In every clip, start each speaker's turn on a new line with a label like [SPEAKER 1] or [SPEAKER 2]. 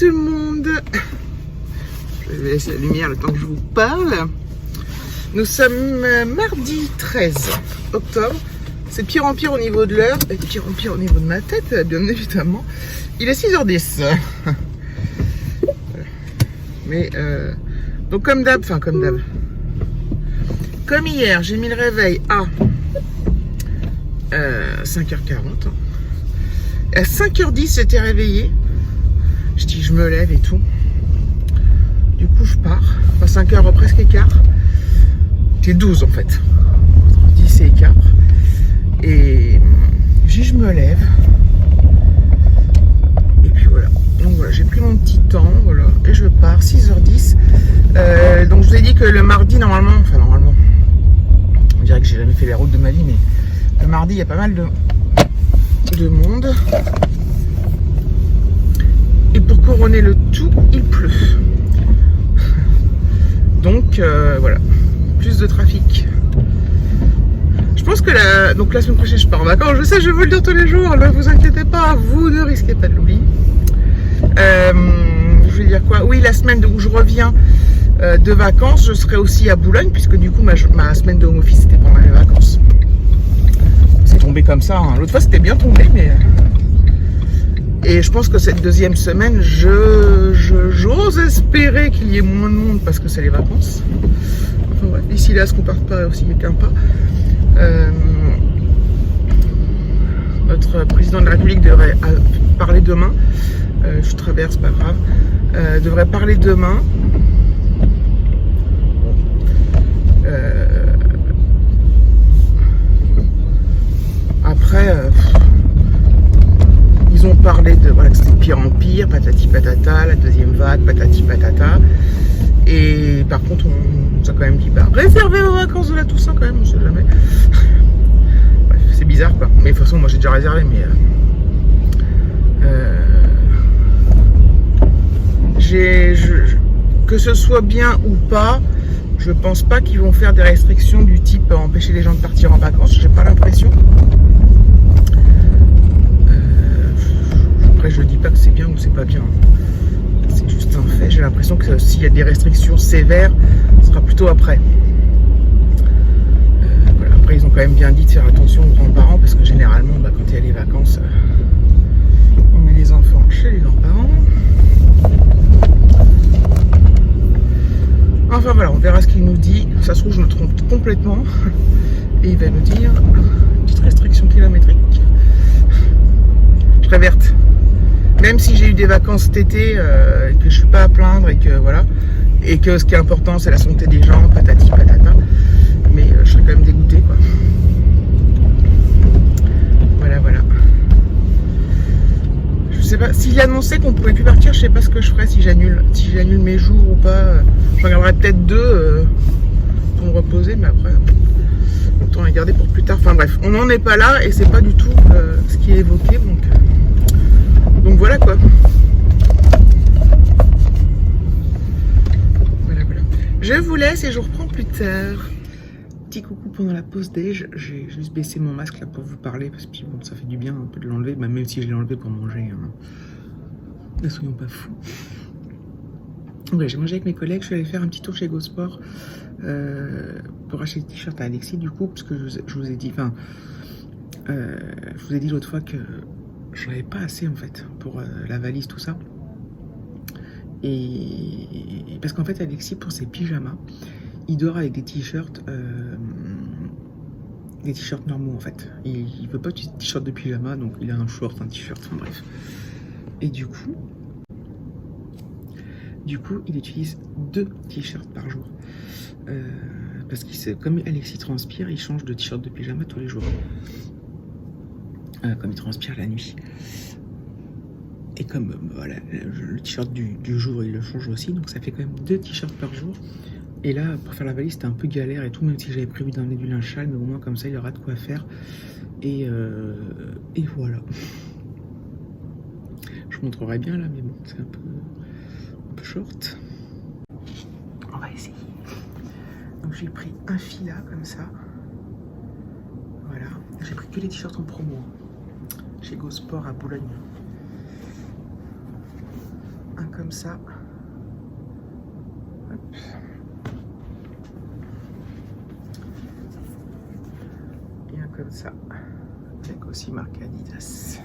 [SPEAKER 1] tout le monde. Je vais laisser la lumière le temps que je vous parle. Nous sommes mardi 13 octobre. C'est de pire en pire au niveau de l'heure et de pire en pire au niveau de ma tête, bien évidemment. Il est 6h10. Mais donc comme d'hab, comme hier, j'ai mis le réveil à 5h40. À 5h10, j'étais réveillée. Je dis, je me lève et tout. Du coup, je pars. À 5h presque écart. J'ai 12 en fait. Entre 10 et écart. Et je me lève. Et puis voilà. Donc voilà, j'ai pris mon petit temps. Voilà. Et je pars. 6h10. Donc je vous ai dit que le mardi, normalement. On dirait que j'ai jamais fait les routes de ma vie, mais le mardi, il y a pas mal de monde. Et pour couronner le tout, il pleut. Donc voilà, plus de trafic. Je pense que la semaine prochaine je pars en vacances. Je sais, je veux le dire tous les jours, ne vous inquiétez pas, vous ne risquez pas de l'oublier. Je vais dire quoi? Oui, la semaine où je reviens de vacances, je serai aussi à Boulogne, puisque du coup ma semaine de home office c'était pendant les vacances. C'est tombé comme ça, hein. L'autre fois c'était bien tombé, mais... Et je pense que cette deuxième semaine, j'ose espérer qu'il y ait moins de monde parce que c'est les vacances. Enfin ouais, d'ici là, ce qu'on parte pas aussi qu'un pas. Notre président de la République devrait parler demain. Je traverse, pas grave. Devrait parler demain. Après... Ils ont parlé de voilà, que c'était de pire en pire, patati patata, la deuxième vague, patati patata. Et par contre, on nous a quand même dit réservez vos vacances de la Toussaint quand même, on sait jamais. Bref, c'est bizarre quoi. Mais de toute façon, moi j'ai déjà réservé, mais que ce soit bien ou pas, je pense pas qu'ils vont faire des restrictions du type empêcher les gens de partir en vacances. J'ai pas l'impression. Après, je dis pas que c'est bien ou c'est pas bien. C'est juste un fait. J'ai l'impression que s'il y a des restrictions sévères, ce sera plutôt après. Voilà. Après, ils ont quand même bien dit de faire attention aux grands-parents parce que généralement, quand il y a les vacances, on met les enfants chez les grands-parents. Enfin voilà, on verra ce qu'il nous dit. Ça se trouve, je me trompe complètement. Et il va nous dire petite restriction kilométrique. Je serai verte. Même si j'ai eu des vacances cet été, que je suis pas à plaindre et que voilà, et que ce qui est important c'est la santé des gens, patati patata, mais je serais quand même dégoûtée quoi. Voilà. Je sais pas, s'il annonçait qu'on pouvait plus partir, je sais pas ce que je ferais si j'annule mes jours ou pas. Je regarderais peut-être 2 pour me reposer, mais après autant les garder pour plus tard. Enfin bref, on n'en est pas là et c'est pas du tout ce qui est évoqué donc voilà quoi. Voilà. Je vous laisse et je reprends plus tard. Petit coucou pendant la pause déj. J'ai juste baissé mon masque là pour vous parler parce que bon, ça fait du bien un peu de l'enlever, même si je l'ai enlevé pour manger. Ne soyons pas fous. Ouais, j'ai mangé avec mes collègues. Je suis allée faire un petit tour chez GoSport pour acheter des t-shirts à Alexis du coup, parce que je vous ai dit, je vous ai dit l'autre fois que j'en avais pas assez en fait pour la valise, tout ça. Et parce qu'en fait, Alexis, pour ses pyjamas, il dort avec des t-shirts normaux en fait. Il veut pas de t-shirt de pyjama, donc il a un short, un t-shirt, enfin bref. Et du coup, il utilise 2 t-shirts par jour. Parce que comme Alexis transpire, il change de t-shirt de pyjama tous les jours. Comme il transpire la nuit. Et comme voilà, le t-shirt du jour il le change aussi, donc ça fait quand même 2 t-shirts par jour. Et là, pour faire la valise, c'était un peu galère et tout, même si j'avais prévu d'emmener du linge sale, mais au moins comme ça il aura de quoi faire. Et voilà. Je vous montrerai bien là, mais bon, c'est un peu short. On va essayer. Donc j'ai pris un fila comme ça. Voilà. J'ai pris que les t-shirts en promo. Chez GoSport à Boulogne. un comme ça. Hop. Et un comme ça, avec aussi marqué Adidas.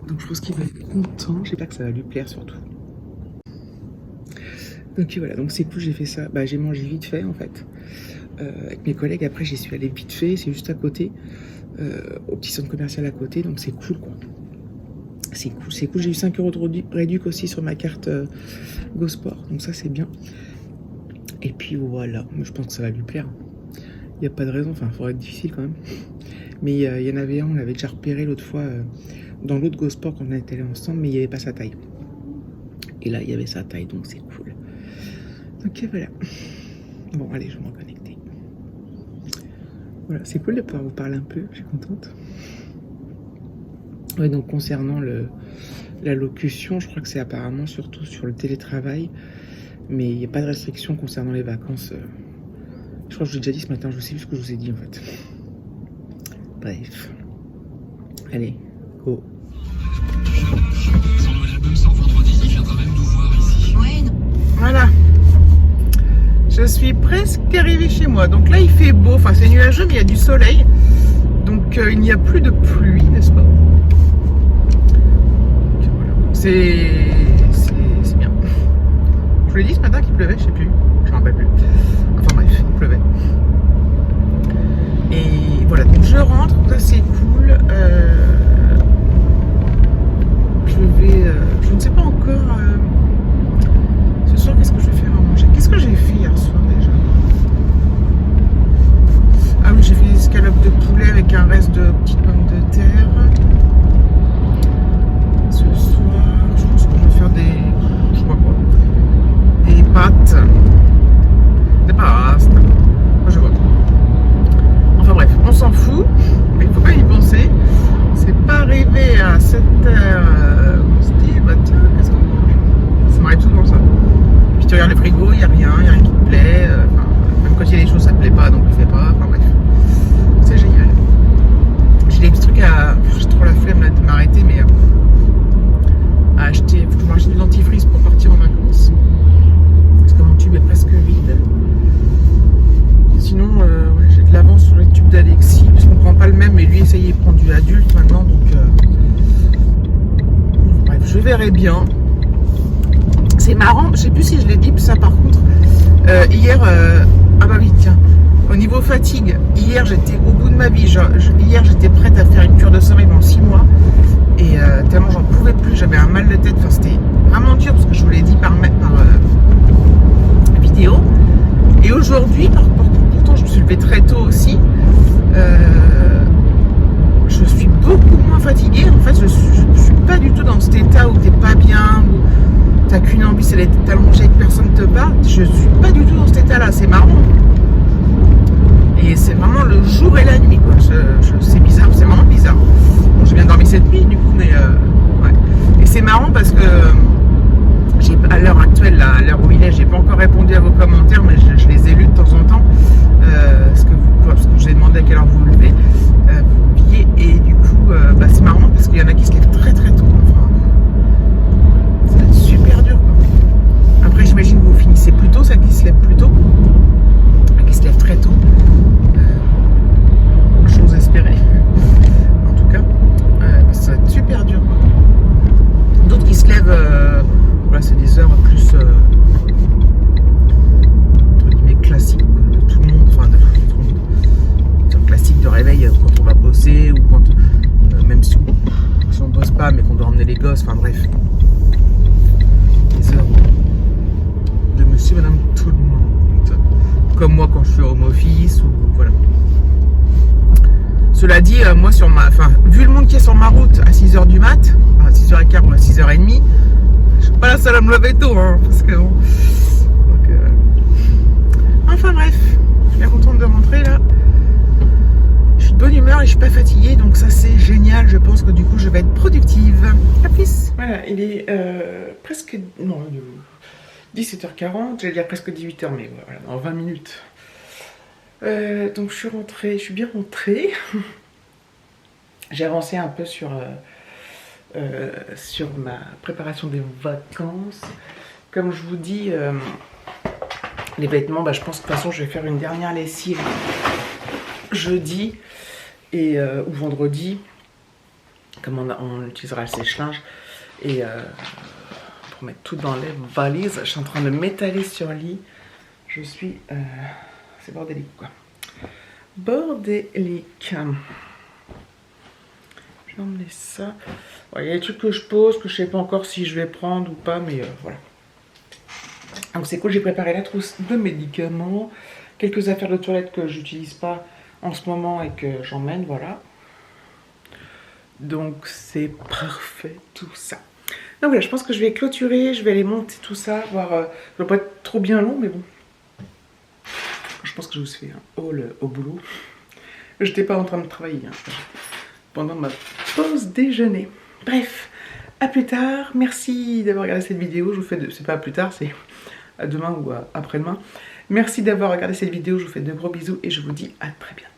[SPEAKER 1] Donc je pense qu'il va être content, j'espère que ça va lui plaire surtout. Donc voilà, donc c'est cool, j'ai fait ça. Bah, j'ai mangé vite fait en fait. Avec mes collègues, après j'y suis allée vite fait, c'est juste à côté, au petit centre commercial à côté, donc c'est cool quoi. C'est cool, c'est cool. J'ai eu 5 € de réduc aussi sur ma carte GoSport, donc ça c'est bien. Et puis voilà, je pense que ça va lui plaire. Il n'y a pas de raison, enfin il faudrait être difficile quand même. Mais il y en avait un, on l'avait déjà repéré l'autre fois dans l'autre GoSport quand on était allés ensemble, mais il n'y avait pas sa taille. Et là il y avait sa taille, donc c'est cool. Ok voilà. Bon allez, je vais me reconnecter. Voilà, c'est cool de pouvoir vous parler un peu, je suis contente. Ouais, donc concernant la locution, je crois que c'est apparemment surtout sur le télétravail, mais il n'y a pas de restriction concernant les vacances. Je crois que je l'ai déjà dit ce matin, je sais plus ce que je vous ai dit en fait. Bref. Allez, go. Voilà. Je suis presque arrivée chez moi. Donc là, il fait beau. Enfin, c'est nuageux, mais il y a du soleil. Donc, il n'y a plus de pluie, n'est-ce pas? Voilà. C'est bien. Je vous l'ai dit ce matin qu'il pleuvait, je sais plus. Je me rappelle plus. Enfin bref, il pleuvait. Et voilà, donc je rentre. Ça, c'est cool. Je ne sais pas encore. Ce soir, qu'est-ce que je vais faire à manger? Qu'est-ce que j'ai fait hier soir déjà? Ah oui, j'ai fait des escalopes de poulet avec un reste de petites pommes de terre. Ce soir, je pense que je vais faire je sais pas quoi. Des pâtes. Des pâtes. Moi, je vois. Enfin bref, on s'en fout. Mais il faut pas y penser. C'est pas arrivé à 7h. On se dit, bah tiens, qu'est-ce qu'on mange? Ça m'arrive souvent ça. Puis tu regardes le frigo, il n'y a rien qui te plaît. Même quand il y a des choses, ça te plaît pas, donc tu fais pas. Enfin bref, c'est génial. J'ai des petits trucs j'ai trop la flemme là, de m'arrêter, mais à acheter. Il faut que je m'achète du dentifrice pour partir en vacances. Parce que mon tube est presque vide. Sinon, ouais, j'ai de l'avance sur les tubes d'Alexis, parce qu'on prend pas le même, mais lui, ça y est, il prend du adulte maintenant, donc bref, je verrai bien. C'est marrant, je sais plus si je l'ai dit, ça par contre, hier, ah bah oui, tiens, au niveau fatigue, hier j'étais au bout de ma vie, hier j'étais prête à faire une cure de sommeil pendant 6 mois, et tellement j'en pouvais plus, j'avais un mal de tête, enfin c'était vraiment dur, parce que je vous l'ai dit par vidéo, et aujourd'hui, pourtant je me suis levée très tôt aussi, je suis beaucoup moins fatiguée, en fait je suis pas du tout dans cet état où t'es pas bien, où t'as qu'une envie, c'est d'être allongé et que personne te parle. Je suis pas du tout dans cet état là, c'est marrant. Et c'est vraiment le jour et la nuit quoi. C'est bizarre, c'est vraiment bizarre. Bon, j'ai bien dormi cette nuit du coup, mais ouais. Et c'est marrant parce que à l'heure actuelle, là, à l'heure où il est, j'ai pas encore répondu à vos commentaires, mais je les ai lus de temps en temps. Parce que je vous ai demandé à quelle heure vous vous levez, vous leviez, et du coup, bah, c'est marrant parce qu'il y en a qui se lèvent très très tôt. Enfin, ça va être super dur quoi. Après, j'imagine que vous finissez plus tôt, celles qui se lèvent plus tôt, qui se lèvent très tôt. J'ose espérer. En tout cas, ça va être super dur quoi. D'autres qui se lèvent, voilà, c'est des heures plus entre guillemets classiques de tout le monde, enfin de tout le monde. Des heures classiques de réveil quand on va bosser ou quand même si on ne bosse pas mais qu'on doit emmener les gosses, enfin bref. Des heures de monsieur, madame, tout le monde. Comme moi quand je suis home office ou voilà. Cela dit, moi vu le monde qui est sur ma route à 6h du mat, à 6h15 ou à 6h30, je suis pas la seule à me lever tôt, hein, parce que bon. Donc, enfin bref, je suis bien contente de rentrer là. Je suis de bonne humeur et je suis pas fatiguée, donc ça c'est génial. Je pense que du coup je vais être productive. À plus. Voilà, il est presque 17h40, j'allais dire presque 18h, mais voilà, dans 20 minutes. Donc je suis rentrée, je suis bien rentrée. J'ai avancé un peu sur sur ma préparation des vacances. Comme je vous dis, les vêtements, je pense que de toute façon je vais faire une dernière lessive jeudi et, ou vendredi, comme on utilisera le sèche-linge, et pour mettre tout dans les valises. Je suis en train de m'étaler sur le lit. Je suis... c'est bordélique quoi. Bordélique. Je vais emmener ça. Il y a des trucs que je pose, que je sais pas encore si je vais prendre ou pas, mais voilà. Donc c'est cool, j'ai préparé la trousse de médicaments, quelques affaires de toilette que j'utilise pas en ce moment et que j'emmène, voilà. Donc c'est parfait tout ça. Donc voilà, je pense que je vais clôturer, je vais aller monter tout ça, voir, ça va pas être trop bien long, mais bon. Je pense que je vous fais un haul au boulot. J'étais pas en train de travailler hein, pendant ma pause déjeuner. Bref, à plus tard. Merci d'avoir regardé cette vidéo. Je vous fais c'est pas à plus tard, c'est à demain ou après-demain. Merci d'avoir regardé cette vidéo. Je vous fais de gros bisous et je vous dis à très bientôt.